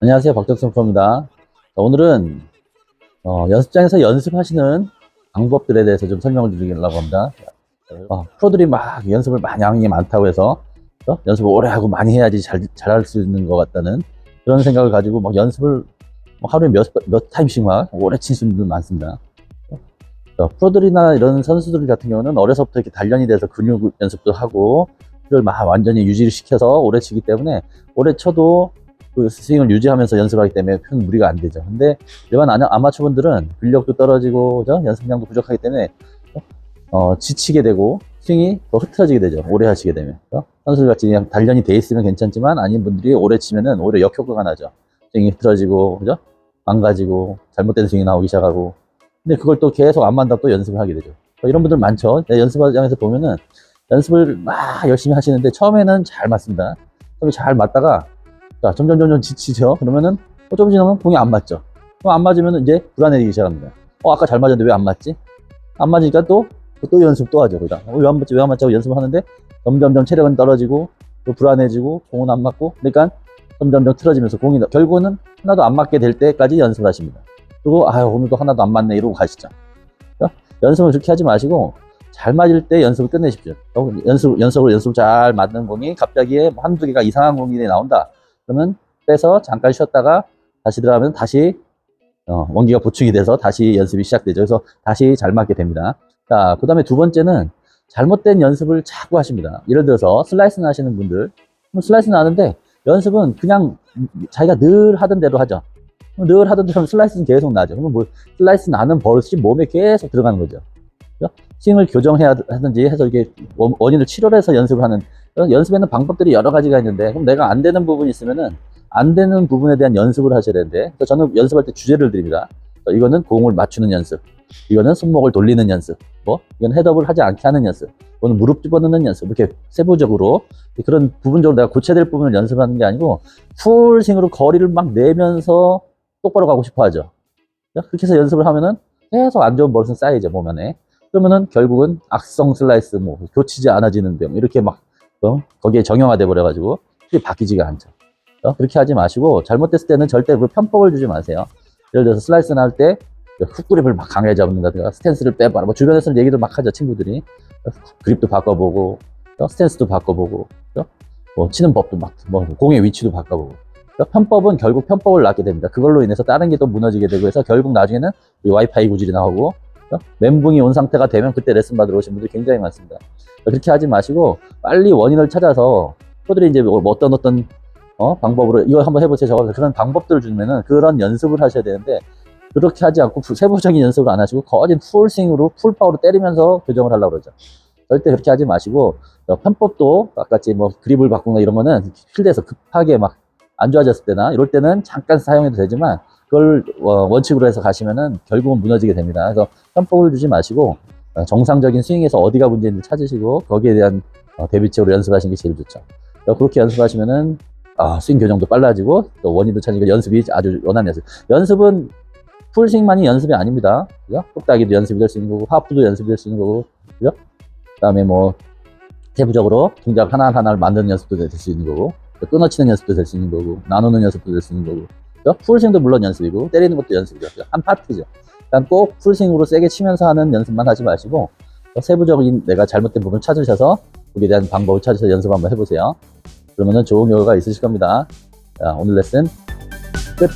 안녕하세요. 박정성 프로입니다. 자, 오늘은 연습장에서 연습하시는 방법들에 대해서 좀 설명을 드리려고 합니다. 프로들이 막 연습을 많이 하는 게 많다고 해서 연습을 오래 하고 많이 해야지 잘할 수 있는 것 같다는 그런 생각을 가지고 막 연습을 하루에 몇 타임씩 막 오래 치시는 분들 많습니다. 프로들이나 이런 선수들 같은 경우는 어려서부터 이렇게 단련이 돼서 근육 연습도 하고 그걸 막 완전히 유지를 시켜서 오래 치기 때문에 오래 쳐도 그 스윙을 유지하면서 연습하기 때문에 큰 무리가 안 되죠. 근데 일반 아마추어분들은 근력도 떨어지고 연습량도 부족하기 때문에 지치게 되고 스윙이 더 흐트러지게 되죠. 오래 하시게 되면. 선수들같이 그냥 단련이 돼 있으면 괜찮지만 아닌 분들이 오래 치면은 오히려 역효과가 나죠. 스윙이 흐트러지고 그죠? 망가지고 잘못된 스윙이 나오기 시작하고 근데 그걸 또 계속 안 만다 또 연습을 하게 되죠. 이런 분들 많죠. 연습장에서 보면은 연습을 막 열심히 하시는데 처음에는 잘 맞습니다. 처음에 잘 맞다가 자, 점점 지치죠. 그러면은 좀 지나면 공이 안 맞죠. 그럼 안 맞으면 이제 불안해지기 시작합니다. 아까 잘 맞았는데 왜 안 맞지? 안 맞으니까 또 연습 또 하죠. 거기다. 왜 안 맞지? 왜 안 맞지? 하고 연습을 하는데 점점점 체력은 떨어지고 또 불안해지고 공은 안 맞고 그러니까 점점점 틀어지면서 공이 결국은 하나도 안 맞게 될 때까지 연습을 하십니다. 그리고 아유 오늘도 하나도 안 맞네 이러고 가시죠. 연습을 그렇게 하지 마시고 잘 맞을 때 연습을 끝내십시오. 연습을 잘 맞는 공이 갑자기 한두 개가 이상한 공이 나온다. 그러면 빼서 잠깐 쉬었다가 다시 들어가면 다시 원기가 보충이 돼서 다시 연습이 시작되죠. 그래서 다시 잘 맞게 됩니다. 자, 그 다음에 두 번째는 잘못된 연습을 자꾸 하십니다. 예를 들어서 슬라이스는 하시는 분들 슬라이스는 하는데 연습은 그냥 자기가 늘 하던 대로 하죠. 늘 하던 대로 슬라이스는 계속 나죠. 그러면 뭐 슬라이스 나는 버릇이 몸에 계속 들어가는 거죠. 스윙을 교정해야 하든지 해서 이게 원인을 치료해서 연습을 하는 연습에는 방법들이 여러 가지가 있는데 그럼 내가 안 되는 부분이 있으면은 안 되는 부분에 대한 연습을 하셔야 되는데 저는 연습할 때 주제를 드립니다. 이거는 공을 맞추는 연습, 이거는 손목을 돌리는 연습, 이건 헤드업을 하지 않게 하는 연습, 이거는 무릎 집어넣는 연습, 이렇게 세부적으로 그런 부분적으로 내가 고쳐야 될 부분을 연습하는 게 아니고 풀 스윙으로 거리를 막 내면서 똑바로 가고 싶어 하죠. 그렇게 해서 연습을 하면은 계속 안 좋은 버릇은 쌓이죠, 몸 안에. 그러면은 결국은 악성 슬라이스, 교치지 않아지는 병, 이렇게 막, 거기에 정형화돼 버려가지고, 그게 바뀌지가 않죠. 그렇게 하지 마시고, 잘못됐을 때는 절대 그 편법을 주지 마세요. 예를 들어서 슬라이스나 할 때, 훅그립을 막 강하게 잡는다든가, 스탠스를 빼봐라. 주변에서는 얘기를 막 하죠, 친구들이. 그립도 바꿔보고, 스탠스도 바꿔보고, 치는 법도 막, 공의 위치도 바꿔보고. 편법은 결국 편법을 낳게 됩니다. 그걸로 인해서 다른 게 또 무너지게 되고 해서 결국 나중에는 와이파이 구질이 나오고, 멘붕이 온 상태가 되면 그때 레슨 받으러 오신 분들이 굉장히 많습니다. 그렇게 하지 마시고 빨리 원인을 찾아서 프로들이 이제 어떤 방법으로 이거 한번 해보세요. 저거 그런 방법들을 주면은 그런 연습을 하셔야 되는데 그렇게 하지 않고 세부적인 연습을 안 하시고 거진 풀스윙으로 풀파워로 때리면서 교정을 하려고 그러죠. 절대 그렇게 하지 마시고 편법도 아까같이 그립을 바꾸거나 이런 거는 필드에서 급하게 막 안 좋아졌을 때나 이럴 때는 잠깐 사용해도 되지만 그걸 원칙으로 해서 가시면은 결국은 무너지게 됩니다. 그래서 편법을 주지 마시고 정상적인 스윙에서 어디가 문제인지 찾으시고 거기에 대한 대비책으로 연습하시는 게 제일 좋죠. 그렇게 연습하시면은 스윙 교정도 빨라지고 또 원인도 찾으니까 연습이 아주 원하는 연습. 연습은 풀스윙만이 연습이 아닙니다. 그죠? 똑딱이도 연습이 될 수 있는 거고 하프도 연습이 될 수 있는 거고 그죠? 그다음에 세부적으로 동작 하나하나를 만드는 연습도 될 수 있는 거고 끊어치는 연습도 될 수 있는 거고 나누는 연습도 될 수 있는 거고 풀스윙도 물론 연습이고 때리는 것도 연습이죠. 한 파트죠. 그러니까 꼭 풀스윙으로 세게 치면서 하는 연습만 하지 마시고 세부적인 내가 잘못된 부분을 찾으셔서 거기에 대한 방법을 찾으셔서 연습 한번 해보세요. 그러면은 좋은 결과가 있으실 겁니다. 자, 오늘 레슨 끝.